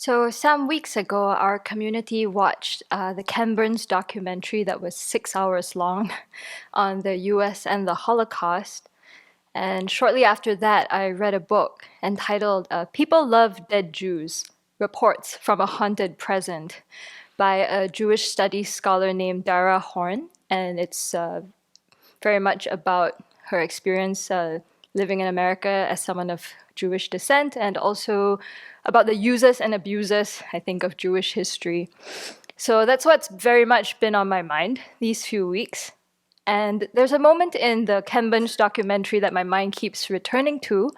So, some weeks ago, our community watched the Ken Burns documentary that was 6 hours long on the US and the Holocaust. And shortly after that, I read a book entitled People Love Dead Jews Reports from a Haunted Present by a Jewish studies scholar named Dara Horn. And it's very much about her experience living in America as someone of Jewish descent, and also about the users and abusers, I think, of Jewish history. So that's what's very much been on my mind these few weeks. And there's a moment in the Ken Burns documentary that my mind keeps returning to,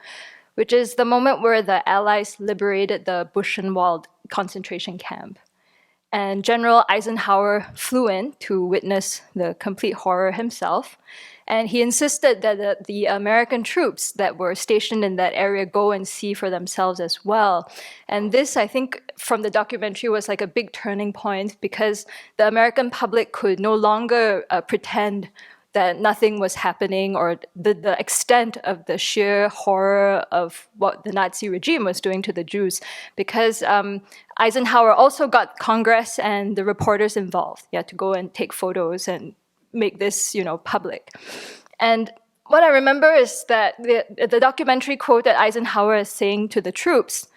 which is the moment where the Allies liberated the Buchenwald concentration camp. And General Eisenhower flew in to witness the complete horror himself. And he insisted that the American troops that were stationed in that area go and see for themselves as well. And this, I think, from the documentary was like a big turning point because the American public could no longer pretend that nothing was happening, or the extent of the sheer horror of what the Nazi regime was doing to the Jews, because Eisenhower also got Congress and the reporters involved, to go and take photos and make this, public. And what I remember is that the documentary quoted Eisenhower as saying to the troops,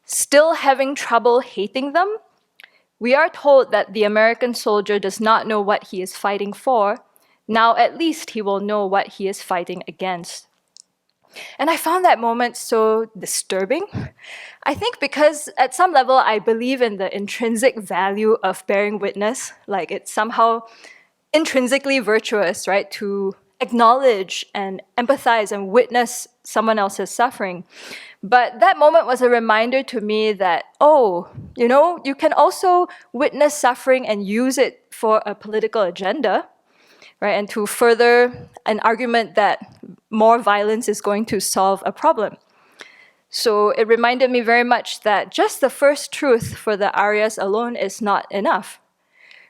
"Still having trouble hating them? We are told that the American soldier does not know what he is fighting for. Now at least he will know what he is fighting against." And I found that moment so disturbing. I think because at some level I believe in the intrinsic value of bearing witness, like it's somehow intrinsically virtuous, right, to acknowledge and empathize and witness someone else's suffering. But that moment was a reminder to me that, you can also witness suffering and use it for a political agenda, right, and to further an argument that more violence is going to solve a problem. So it reminded me very much that just the first truth for the Aryas alone is not enough,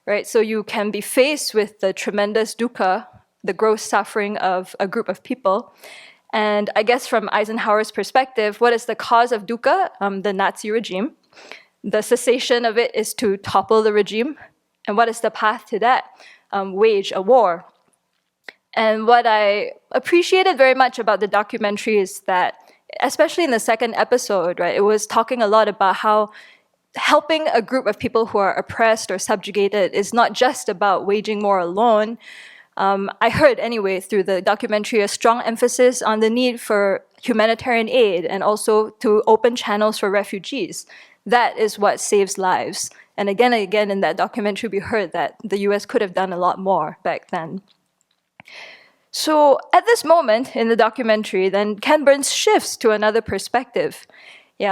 right? So you can be faced with the tremendous dukkha, the gross suffering of a group of people. And I guess from Eisenhower's perspective, what is the cause of dukkha? The Nazi regime. The cessation of it is to topple the regime. And what is the path to that? Wage a war. And what I appreciated very much about the documentary is that, especially in the second episode, right, it was talking a lot about how helping a group of people who are oppressed or subjugated is not just about waging war alone. I heard, anyway, through the documentary, a strong emphasis on the need for humanitarian aid and also to open channels for refugees. That is what saves lives. And again in that documentary, we heard that the US could have done a lot more back then. So at this moment in the documentary, then Ken Burns shifts to another perspective.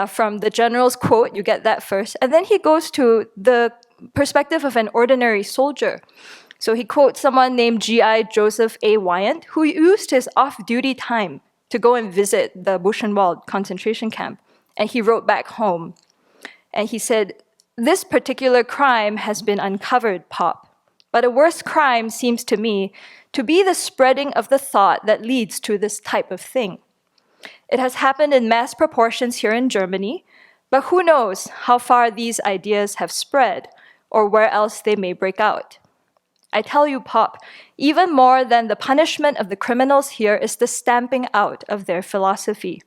From the general's quote, you get that first, and then he goes to the perspective of an ordinary soldier. So he quotes someone named G.I. Joseph A. Wyant, who used his off-duty time to go and visit the Buchenwald concentration camp. And he wrote back home. And he said, "This particular crime has been uncovered, Pop. But a worse crime seems to me to be the spreading of the thought that leads to this type of thing. It has happened in mass proportions here in Germany, but who knows how far these ideas have spread or where else they may break out. I tell you, Pop, even more than the punishment of the criminals here is the stamping out of their philosophy.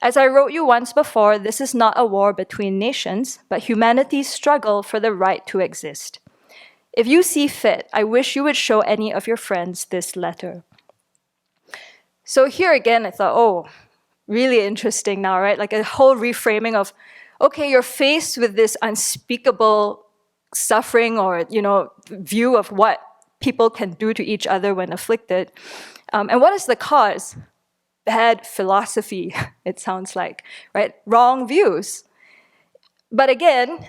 As I wrote you once before, this is not a war between nations, but humanity's struggle for the right to exist. If you see fit, I wish you would show any of your friends this letter." So here again, I thought, really interesting now, right? Like a whole reframing of, okay, you're faced with this unspeakable suffering or, view of what people can do to each other when afflicted. And what is the cause? Bad philosophy, it sounds like, right? Wrong views. But again,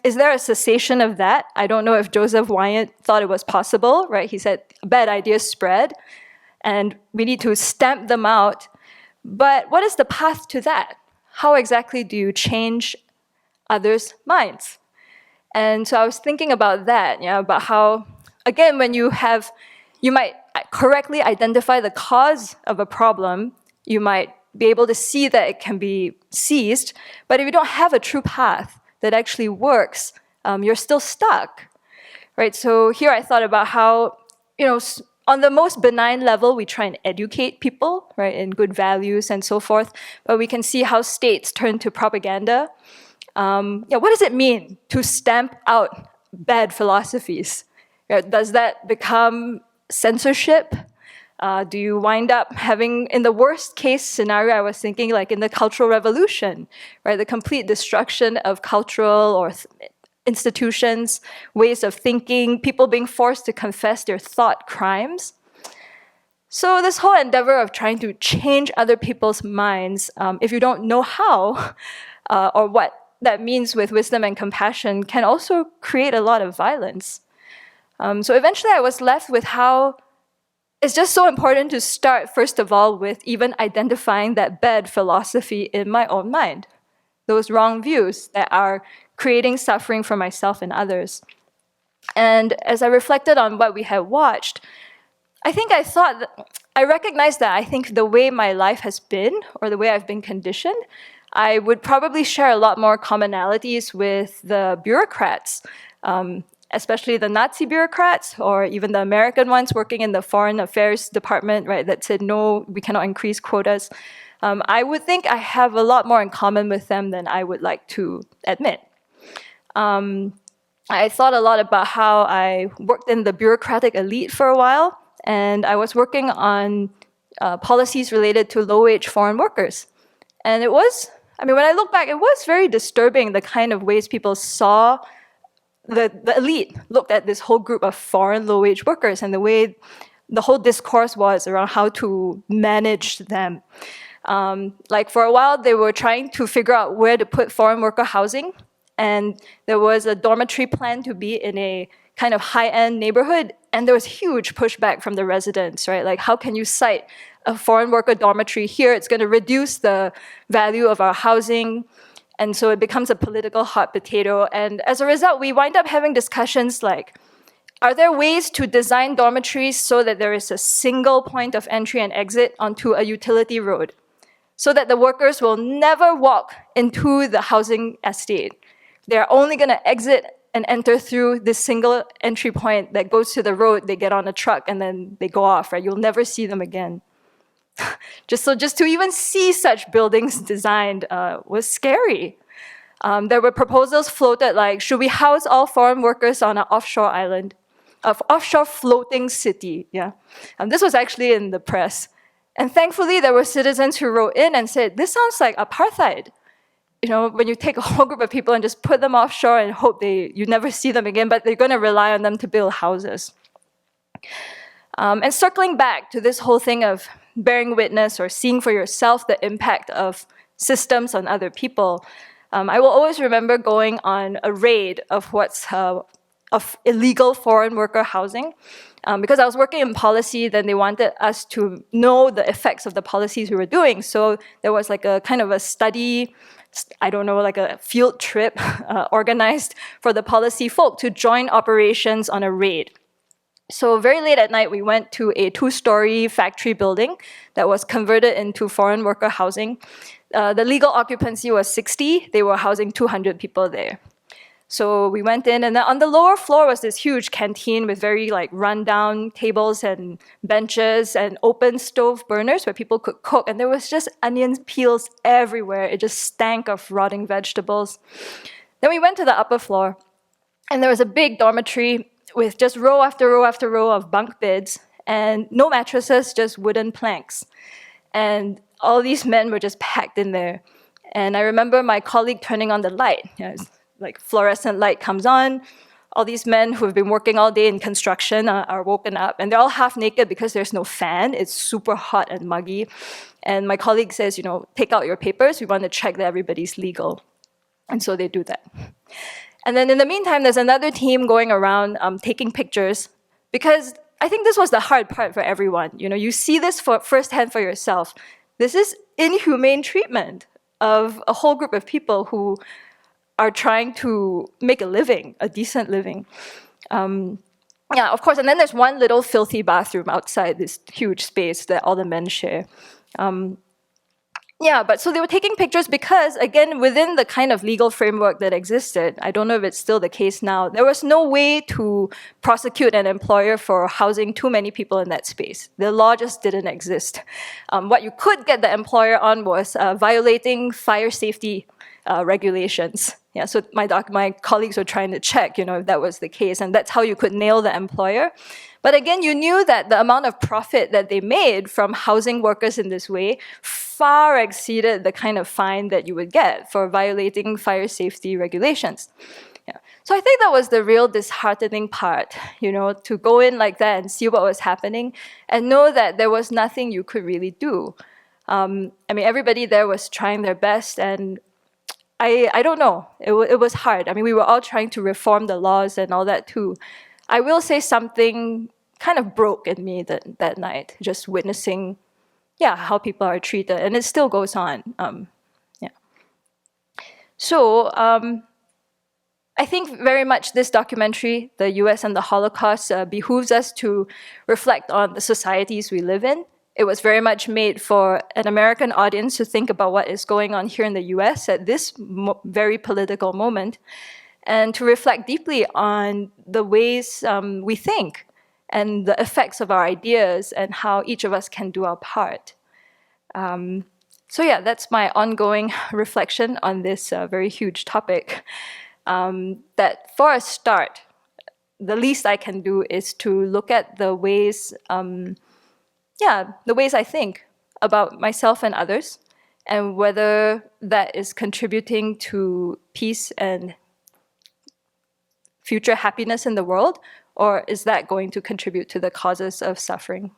is there a cessation of that? I don't know if Joseph Wyant thought it was possible, right? He said bad ideas spread, and we need to stamp them out. But what is the path to that? How exactly do you change others' minds? And so I was thinking about that, about how, again, when you might correctly identify the cause of a problem, you might be able to see that it can be seized. But if you don't have a true path that actually works, you're still stuck, right? So here I thought about how, on the most benign level, we try and educate people, right, in good values and so forth. But we can see how states turn to propaganda. What does it mean to stamp out bad philosophies? Does that become censorship? Do you wind up having, in the worst case scenario, I was thinking like in the Cultural Revolution, right? The complete destruction of cultural or institutions, ways of thinking, people being forced to confess their thought crimes. So this whole endeavor of trying to change other people's minds, if you don't know how or what that means with wisdom and compassion, can also create a lot of violence. So eventually I was left with how it's just so important to start, first of all, with even identifying that bad philosophy in my own mind, those wrong views that are creating suffering for myself and others. And as I reflected on what we had watched, I recognized that I think the way my life has been, or the way I've been conditioned, I would probably share a lot more commonalities with the bureaucrats, especially the Nazi bureaucrats, or even the American ones working in the Foreign Affairs Department, right, that said, no, we cannot increase quotas. I would think I have a lot more in common with them than I would like to admit. I thought a lot about how I worked in the bureaucratic elite for a while, and I was working on policies related to low-wage foreign workers. And it was, when I look back, it was very disturbing the kind of ways people saw the elite looked at this whole group of foreign low-wage workers and the way the whole discourse was around how to manage them. Like for a while, they were trying to figure out where to put foreign worker housing. And there was a dormitory plan to be in a kind of high-end neighborhood. And there was huge pushback from the residents, right? Like, how can you cite a foreign worker dormitory here? It's going to reduce the value of our housing. And so it becomes a political hot potato. And as a result, we wind up having discussions like, are there ways to design dormitories so that there is a single point of entry and exit onto a utility road, so that the workers will never walk into the housing estate? They're only going to exit and enter through this single entry point that goes to the road. They get on a truck and then they go off, right? You'll never see them again. Just to even see such buildings designed was scary. There were proposals floated like, should we house all foreign workers on an offshore island, an offshore floating city? Yeah, this was actually in the press. And thankfully, there were citizens who wrote in and said, this sounds like apartheid. When you take a whole group of people and just put them offshore and hope you never see them again, but they're going to rely on them to build houses. And circling back to this whole thing of bearing witness or seeing for yourself the impact of systems on other people, I will always remember going on a raid of of illegal foreign worker housing. Because I was working in policy, then they wanted us to know the effects of the policies we were doing. So there was like a kind of a study, like a field trip organized for the policy folk to join operations on a raid. So very late at night, we went to a 2-story factory building that was converted into foreign worker housing. The legal occupancy was 60. They were housing 200 people there. So we went in, and then on the lower floor was this huge canteen with very rundown tables and benches and open stove burners where people could cook. And there was just onion peels everywhere. It just stank of rotting vegetables. Then we went to the upper floor, and there was a big dormitory with just row after row after row of bunk beds and no mattresses, just wooden planks. And all these men were just packed in there. And I remember my colleague turning on the light. Like fluorescent light comes on, all these men who have been working all day in construction are woken up, and they're all half naked because there's no fan. It's super hot and muggy. And my colleague says, take out your papers. We want to check that everybody's legal. And so they do that. And then in the meantime, there's another team going around taking pictures, because I think this was the hard part for everyone. You see this firsthand for yourself. This is inhumane treatment of a whole group of people who are trying to make a living, a decent living. Of course, and then there's one little filthy bathroom outside this huge space that all the men share. Yeah, but so they were taking pictures because, again, within the kind of legal framework that existed, I don't know if it's still the case now, there was no way to prosecute an employer for housing too many people in that space. The law just didn't exist. What you could get the employer on was violating fire safety regulations. Yeah, so my colleagues were trying to check, if that was the case, and that's how you could nail the employer. But again, you knew that the amount of profit that they made from housing workers in this way far exceeded the kind of fine that you would get for violating fire safety regulations. Yeah. So I think that was the real disheartening part, to go in like that and see what was happening and know that there was nothing you could really do. Everybody there was trying their best, and I don't know. It was hard. We were all trying to reform the laws and all that too. I will say something kind of broke in me that night, just witnessing, how people are treated, and it still goes on. So I think very much this documentary, the U.S. and the Holocaust, behooves us to reflect on the societies we live in. It was very much made for an American audience to think about what is going on here in the U.S. at this very political moment, and to reflect deeply on the ways we think and the effects of our ideas and how each of us can do our part. That's my ongoing reflection on this very huge topic. That for a start, the least I can do is to look at the ways, the ways I think about myself and others, and whether that is contributing to peace and future happiness in the world, or is that going to contribute to the causes of suffering?